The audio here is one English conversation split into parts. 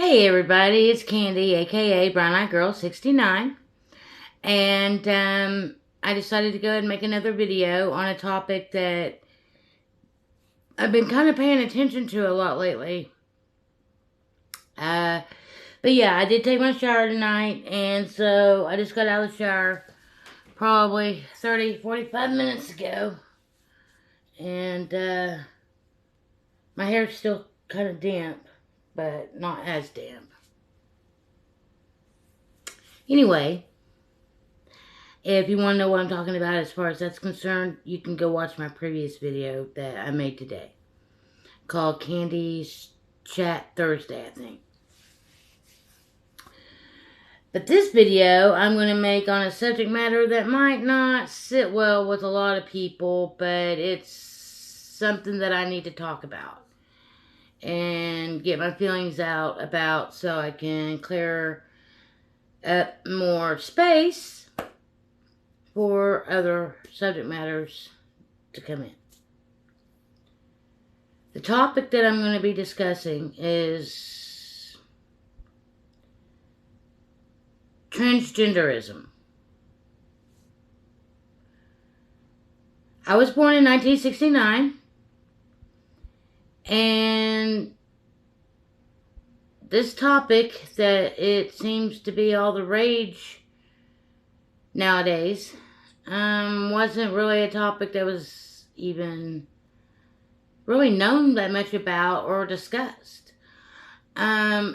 Hey everybody, it's Candy, aka Brown Eyed Girl 69, and I decided to go ahead and make another video on a topic that I've been kind of paying attention to a lot lately. But yeah, I did take my shower tonight, and so I just got out of the shower probably 30-45 minutes ago, and my hair's still kind of damp, but not as damp. Anyway, if you want to know what I'm talking about as far as that's concerned, you can go watch my previous video that I made today called Candy's Chat Thursday, I think. But this video I'm going to make on a subject matter that might not sit well with a lot of people, but it's something that I need to talk about and get my feelings out about so I can clear up more space for other subject matters to come in. The topic that I'm going to be discussing is transgenderism. I was born in 1969, and this topic that it seems to be all the rage nowadays wasn't really a topic that was even really known that much about or discussed. I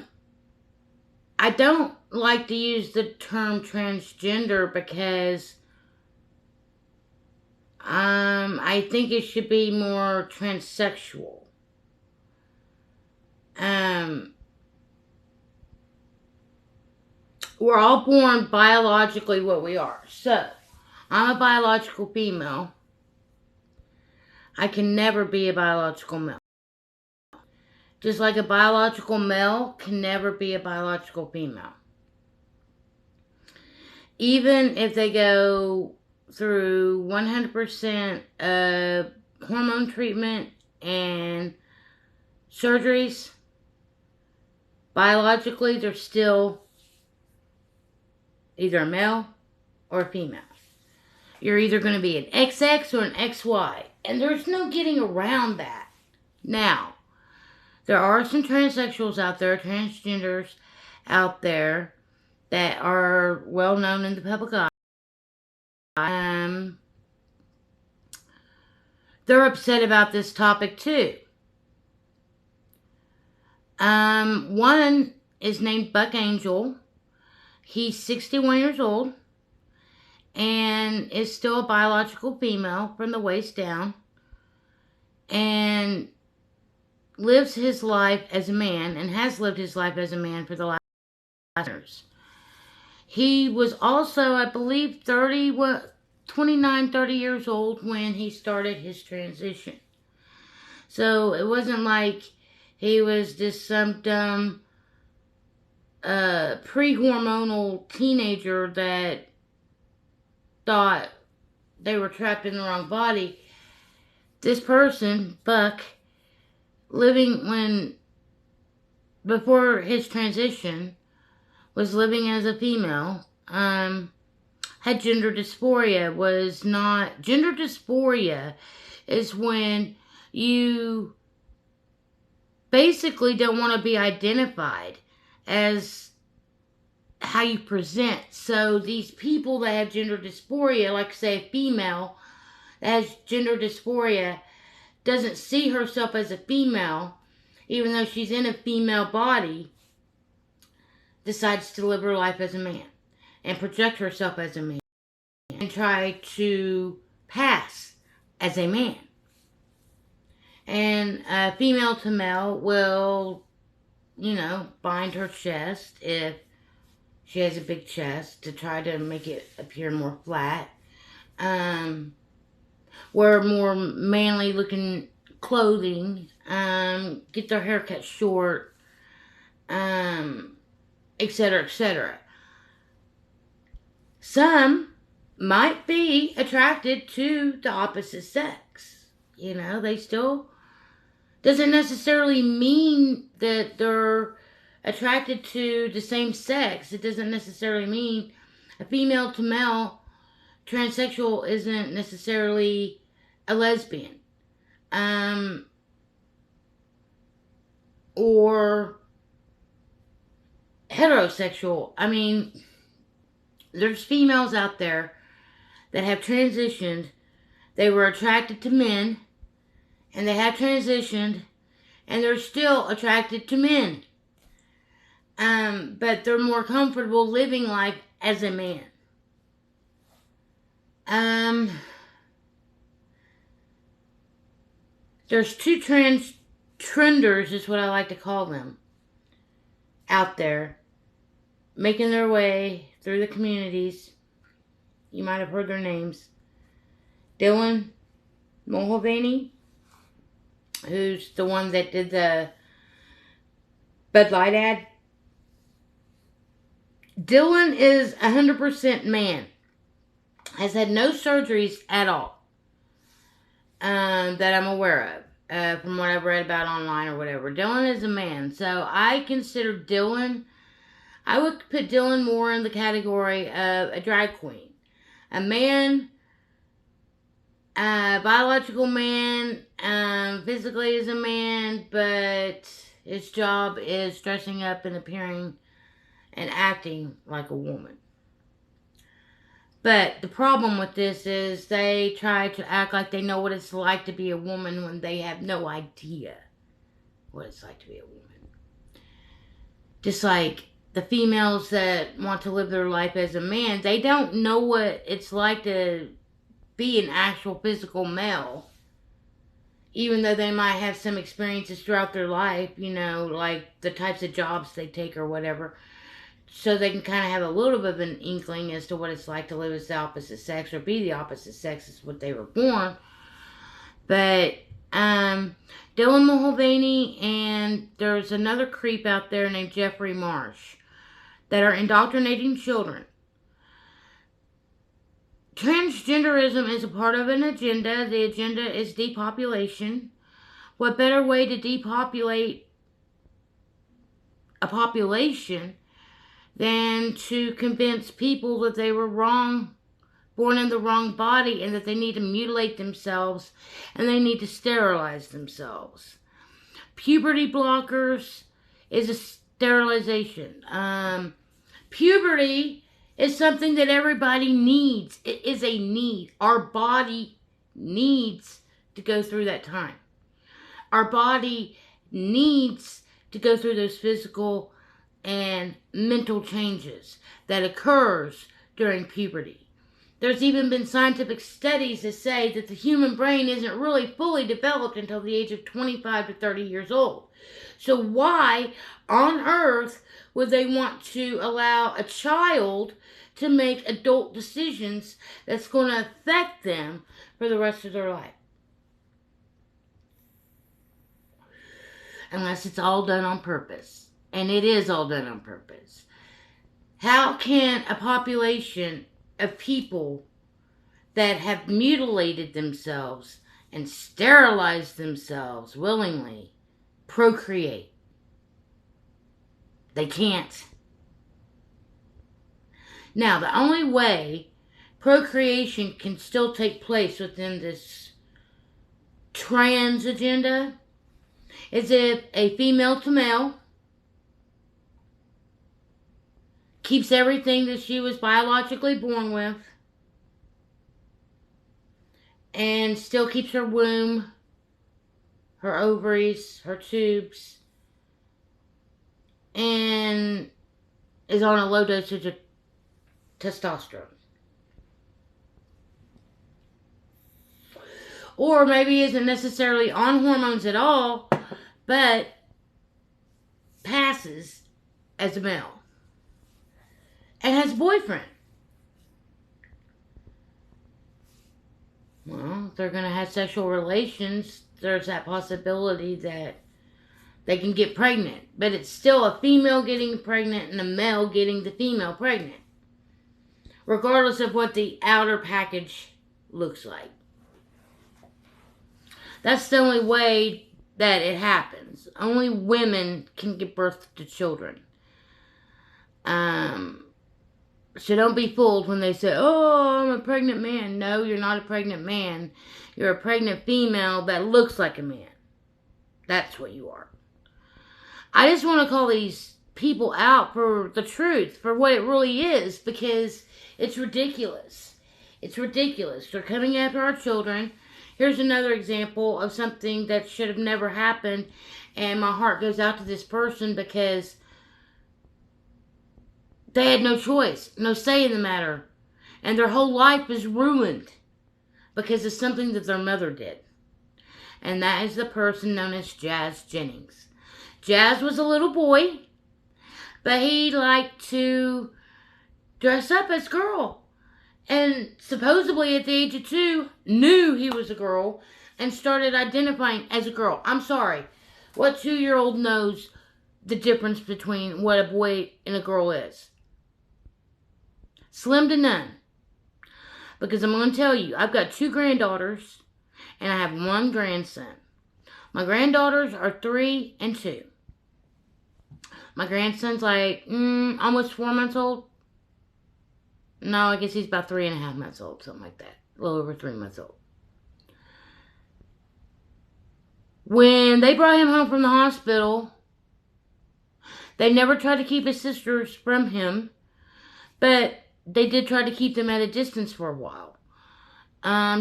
don't like to use the term transgender because I think it should be more transsexual. We're all born biologically what we are. So, I'm a biological female. I can never be a biological male. Just like a biological male can never be a biological female. Even if they go through 100% of hormone treatment and surgeries, biologically they're still either a male or a female. You're either going to be an XX or an XY. And there's no getting around that. Now, there are some transsexuals out there, transgenders out there, that are well known in the public eye. They're upset about this topic too. One is named Buck Angel. He's 61 years old and is still a biological female from the waist down, and lives his life as a man and has lived his life as a man for the last years. He was also, I believe, 29, 30 years old when he started his transition. So it wasn't like he was just some dumb pre-hormonal teenager that thought they were trapped in the wrong body. This person, Buck, before his transition, was living as a female, had gender dysphoria. Gender dysphoria is when you basically don't want to be identified as how you present. So these people that have gender dysphoria, like say a female that has gender dysphoria, doesn't see herself as a female, even though she's in a female body, decides to live her life as a man and project herself as a man and try to pass as a man. And female to male will, bind her chest if she has a big chest to try to make it appear more flat. Wear more manly looking clothing. Get their hair cut short. Etc., etc. Some might be attracted to the opposite sex. They still doesn't necessarily mean that they're attracted to the same sex. It doesn't necessarily mean a female to male transsexual isn't necessarily a lesbian. Or heterosexual. I mean, there's females out there that have transitioned. They were attracted to men, and they have transitioned, and they're still attracted to men. But they're more comfortable living life as a man. There's two trenders, is what I like to call them, out there, making their way through the communities. You might have heard their names. Dylan Mulvaney, who's the one that did the Bud Light ad. Dylan is 100% man. Has had no surgeries at all that I'm aware of, from what I've read about online or whatever. Dylan is a man. So I consider Dylan, I would put Dylan more in the category of a drag queen. A man, biological man, physically is a man, but his job is dressing up and appearing and acting like a woman. But the problem with this is they try to act like they know what it's like to be a woman when they have no idea what it's like to be a woman. Just like the females that want to live their life as a man, they don't know what it's like to be an actual physical male. Even though they might have some experiences throughout their life, you know, like the types of jobs they take or whatever. So they can kind of have a little bit of an inkling as to what it's like to live as the opposite sex or be the opposite sex as what they were born. But Dylan Mulvaney and there's another creep out there named Jeffrey Marsh that are indoctrinating children. Transgenderism is a part of an agenda. The agenda is depopulation. What better way to depopulate a population than to convince people that they were wrong, born in the wrong body, and that they need to mutilate themselves and they need to sterilize themselves. Puberty blockers is a sterilization. Puberty is something that everybody needs. It is a need. Our body needs to go through that time. Our body needs to go through those physical and mental changes that occurs during puberty. There's even been scientific studies that say that the human brain isn't really fully developed until the age of 25 to 30 years old. So why on earth would they want to allow a child to make adult decisions that's going to affect them for the rest of their life? Unless it's all done on purpose. And it is all done on purpose. How can a population of people that have mutilated themselves and sterilized themselves willingly procreate? They can't. Now, the only way procreation can still take place within this trans agenda is if a female to male keeps everything that she was biologically born with and still keeps her womb, her ovaries, her tubes, and is on a low dosage of testosterone. Or maybe isn't necessarily on hormones at all, but passes as a male and has a boyfriend. Well, if they're going to have sexual relations, there's that possibility that they can get pregnant. But it's still a female getting pregnant and a male getting the female pregnant, regardless of what the outer package looks like. That's the only way that it happens. Only women can give birth to children. So don't be fooled when they say, oh, I'm a pregnant man. No, you're not a pregnant man. You're a pregnant female that looks like a man. That's what you are. I just want to call these people out for the truth, for what it really is, because it's ridiculous. It's ridiculous. They're coming after our children. Here's another example of something that should have never happened, and my heart goes out to this person because they had no choice, no say in the matter, and their whole life is ruined because of something that their mother did. And that is the person known as Jazz Jennings. Jazz was a little boy, but he liked to dress up as a girl. And supposedly at the age of 2, knew he was a girl and started identifying as a girl. I'm sorry. What 2-year-old knows the difference between what a boy and a girl is? Slim to none. Because I'm going to tell you, I've got 2 granddaughters and I have 1 grandson. My granddaughters are 3 and 2. My grandson's like almost 4 months old. No, I guess he's about 3.5 months old, something like that. A little over 3 months old. When they brought him home from the hospital, they never tried to keep his sisters from him, but they did try to keep them at a distance for a while.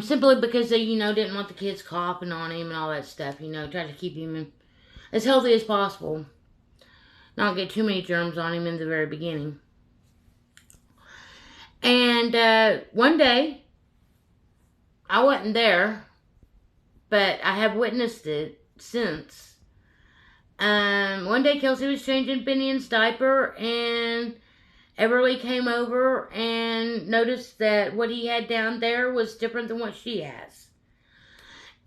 Simply because they, didn't want the kids coughing on him and all that stuff, tried to keep him as healthy as possible. Not get too many germs on him in the very beginning. And one day, I wasn't there, but I have witnessed it since. One day Kelsey was changing Finian's diaper, and Everly came over and noticed that what he had down there was different than what she has.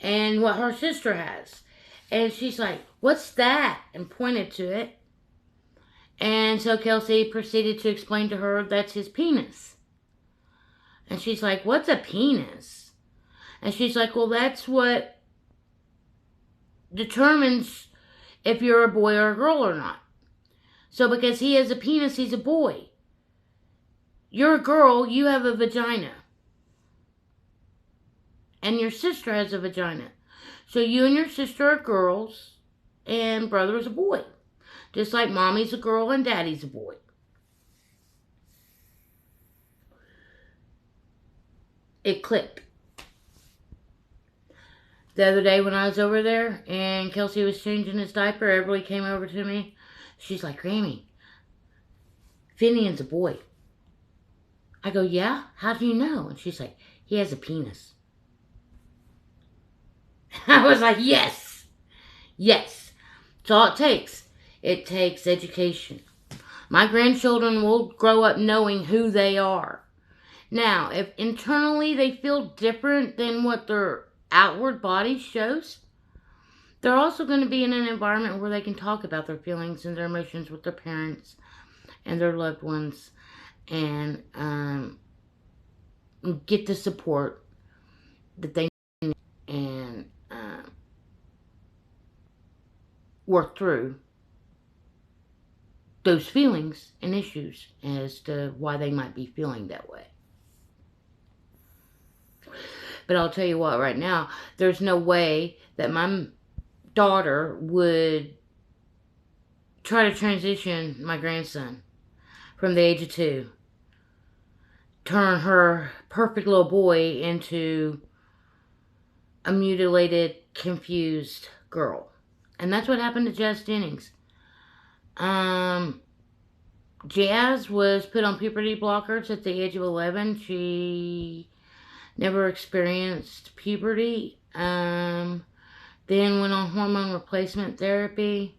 And what her sister has. And she's like, what's that? And pointed to it. And so Kelsey proceeded to explain to her that's his penis. And she's like, what's a penis? And she's like, well, that's what determines if you're a boy or a girl or not. So because he has a penis, he's a boy. You're a girl, you have a vagina. And your sister has a vagina. So you and your sister are girls, and brother is a boy. Just like mommy's a girl and daddy's a boy. It clicked. The other day when I was over there and Kelsey was changing his diaper, everybody came over to me. She's like, Grammy, Finian's a boy. I go, yeah? How do you know? And she's like, he has a penis. I was like, yes. Yes. That's all it takes. It takes education. My grandchildren will grow up knowing who they are. Now, if internally they feel different than what their outward body shows, they're also going to be in an environment where they can talk about their feelings and their emotions with their parents and their loved ones, and get the support that they need and work through those feelings and issues as to why they might be feeling that way. But I'll tell you what, right now, there's no way that my daughter would try to transition my grandson from the age of 2. Turn her perfect little boy into a mutilated, confused girl. And that's what happened to Jazz Jennings. Jazz was put on puberty blockers at the age of 11. She never experienced puberty. Then went on hormone replacement therapy.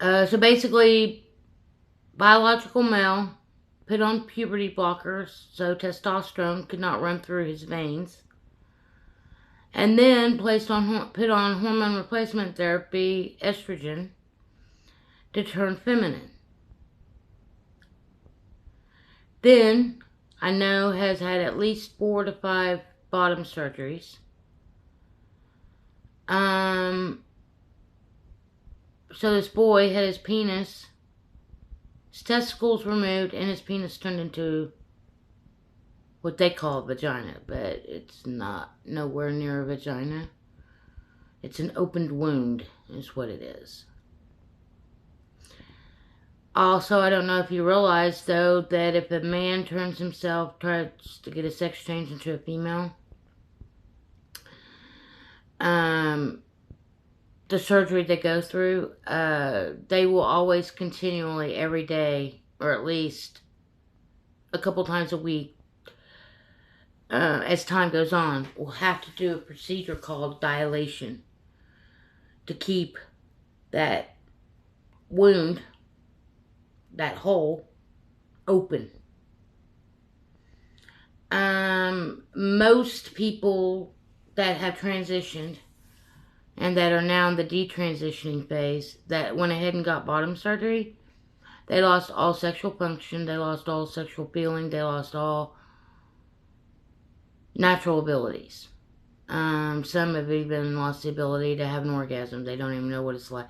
So basically, biological male, put on puberty blockers so testosterone could not run through his veins. And then put on hormone replacement therapy, estrogen, to turn feminine. Then, I know has had at least 4 to 5 bottom surgeries. So this boy had his testicles removed, and his penis turned into what they call a vagina, but it's not nowhere near a vagina. It's an opened wound, is what it is. Also, I don't know if you realize, though, that if a man tries to get a sex change into a female, the surgery they go through, they will always continually, every day, or at least a couple times a week, as time goes on, will have to do a procedure called dilation to keep that wound, that hole, open. Most people that have transitioned and that are now in the detransitioning phase that went ahead and got bottom surgery, they lost all sexual function, they lost all sexual feeling, they lost all natural abilities. Some have even lost the ability to have an orgasm. They don't even know what it's like.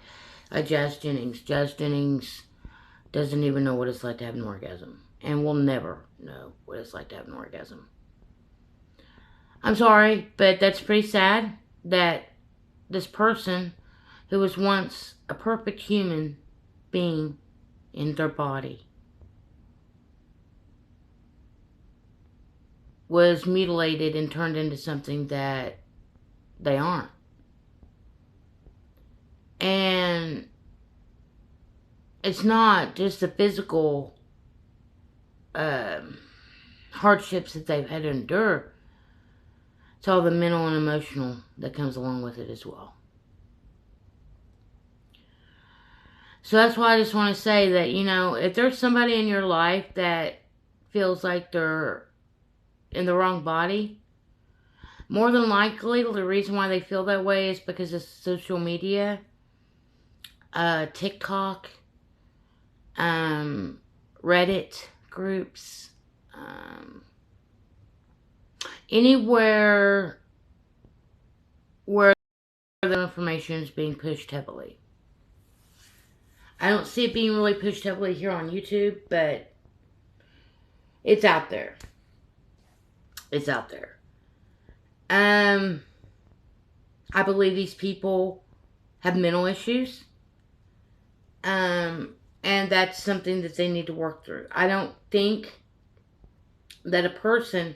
Jazz Jennings doesn't even know what it's like to have an orgasm, and will never know what it's like to have an orgasm. I'm sorry, but that's pretty sad that this person who was once a perfect human being in their body was mutilated and turned into something that they aren't. And it's not just the physical hardships that they've had to endure. It's all the mental and emotional that comes along with it as well. So that's why I just want to say that, if there's somebody in your life that feels like they're in the wrong body, more than likely the reason why they feel that way is because of social media, TikTok, Reddit groups, anywhere where the information is being pushed heavily. I don't see it being really pushed heavily here on YouTube, but it's out there. It's out there. I believe these people have mental issues. And that's something that they need to work through. I don't think that a person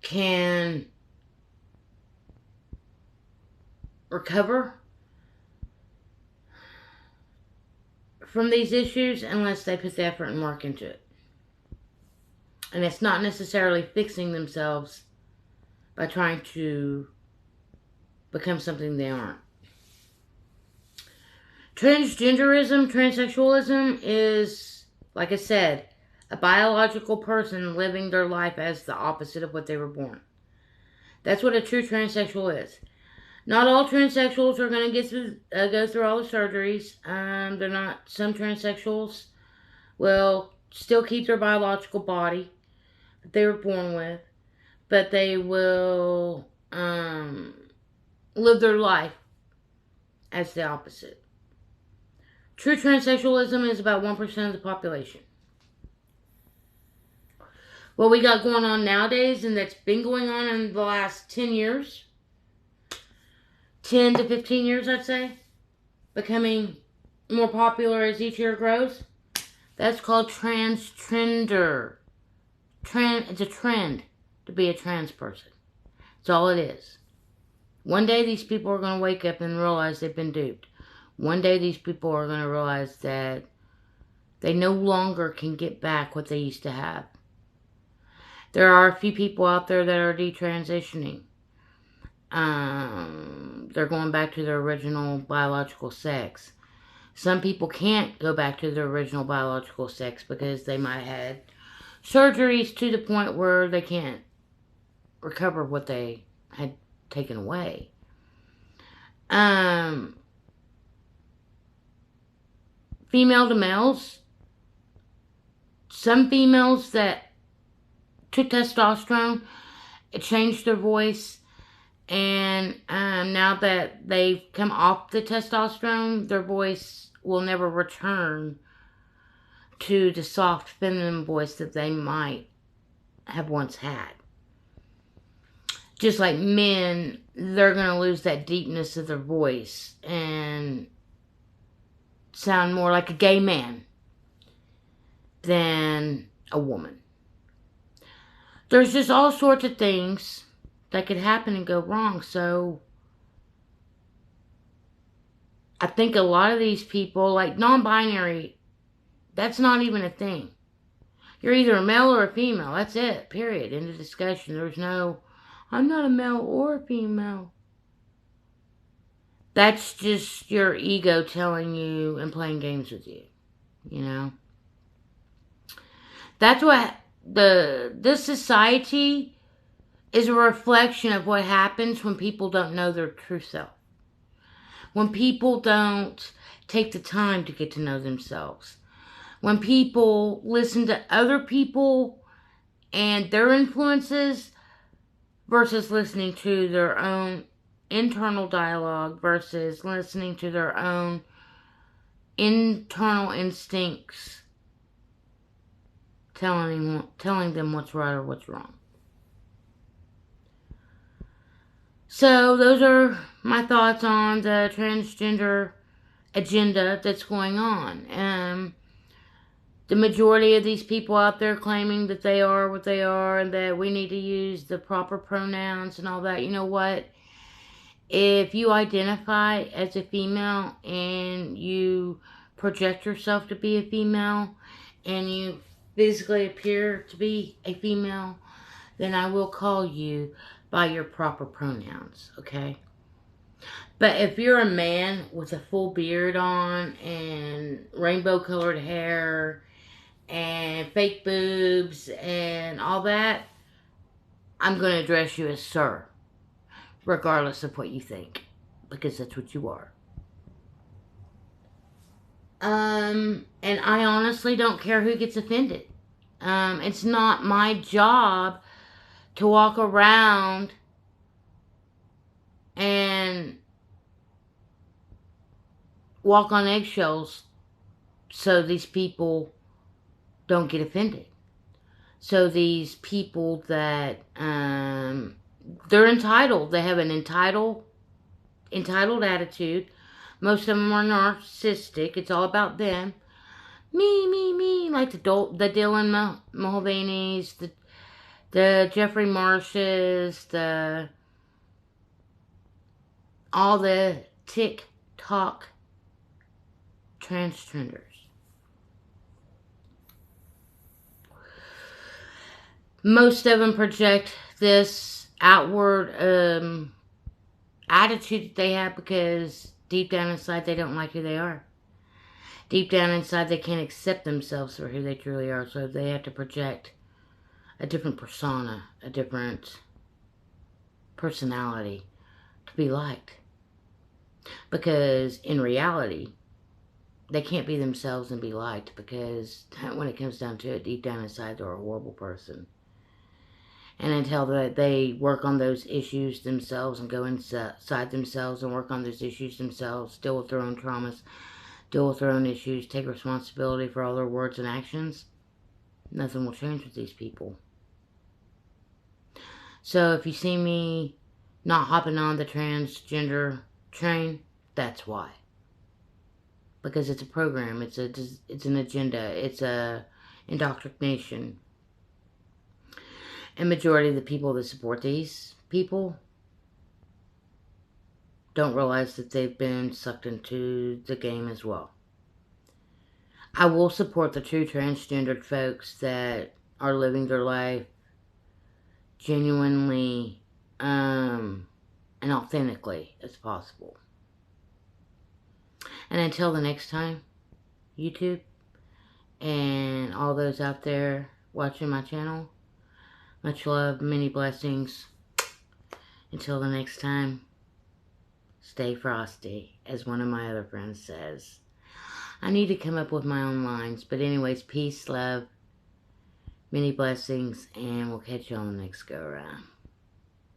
can recover from these issues unless they put the effort and work into it. And it's not necessarily fixing themselves by trying to become something they aren't. Transgenderism, transsexualism is, like I said, a biological person living their life as the opposite of what they were born. That's what a true transsexual is. Not all transsexuals are going to go through all the surgeries. They're not. Some transsexuals will still keep their biological body that they were born with, but they will live their life as the opposite. True transsexualism is about 1% of the population. What we got going on nowadays, and that's been going on in the last 10 years, 10 to 15 years, I'd say, becoming more popular as each year grows, that's called transgender. It's a trend to be a trans person. That's all it is. One day these people are going to wake up and realize they've been duped. One day these people are going to realize that they no longer can get back what they used to have. There are a few people out there that are detransitioning. They're going back to their original biological sex. Some people can't go back to their original biological sex because they might have had surgeries to the point where they can't recover what they had taken away. Female to males. Some females that took testosterone, it changed their voice, And now that they've come off the testosterone, their voice will never return to the soft feminine voice that they might have once had. Just like men, they're going to lose that deepness of their voice and sound more like a gay man than a woman. There's just all sorts of things that could happen and go wrong. So I think a lot of these people, like non-binary, that's not even a thing. You're either a male or a female. That's it. Period. End of discussion. There's no, I'm not a male or a female. That's just your ego telling you and playing games with you. You know? That's what this society is a reflection of what happens when people don't know their true self. When people don't take the time to get to know themselves. When people listen to other people and their influences versus listening to their own internal dialogue versus listening to their own internal instincts telling them what's right or what's wrong. So those are my thoughts on the transgender agenda that's going on. The majority of these people out there claiming that they are what they are and that we need to use the proper pronouns and all that. You know what? If you identify as a female and you project yourself to be a female and you physically appear to be a female, then I will call you by your proper pronouns, okay? But if you're a man with a full beard on and rainbow colored hair and fake boobs and all that, I'm going to address you as sir, regardless of what you think, because that's what you are. And I honestly don't care who gets offended. It's not my job to walk around and walk on eggshells so these people don't get offended. So these people that they're entitled, they have an entitled attitude. Most of them are narcissistic. It's all about them. Me, like the Dylan Mulvaney's, the Jeffrey Marshes, all the TikTok transgenders. Most of them project this outward attitude that they have because deep down inside they don't like who they are. Deep down inside they can't accept themselves for who they truly are, so they have to project a different persona, a different personality to be liked. Because in reality, they can't be themselves and be liked, because when it comes down to it, deep down inside they're a horrible person. And until they work on those issues themselves and go inside themselves and work on those issues themselves, deal with their own traumas, deal with their own issues, take responsibility for all their words and actions, nothing will change with these people. So if you see me not hopping on the transgender train, that's why. Because it's a program, it's an agenda, it's a indoctrination. And majority of the people that support these people don't realize that they've been sucked into the game as well. I will support the true transgendered folks that are living their life genuinely and authentically as possible. And until the next time, YouTube and all those out there watching my channel, much love, many blessings. Until the next time, stay frosty, as one of my other friends says. I need to come up with my own lines. But anyways, peace, love, many blessings, and we'll catch you on the next go around.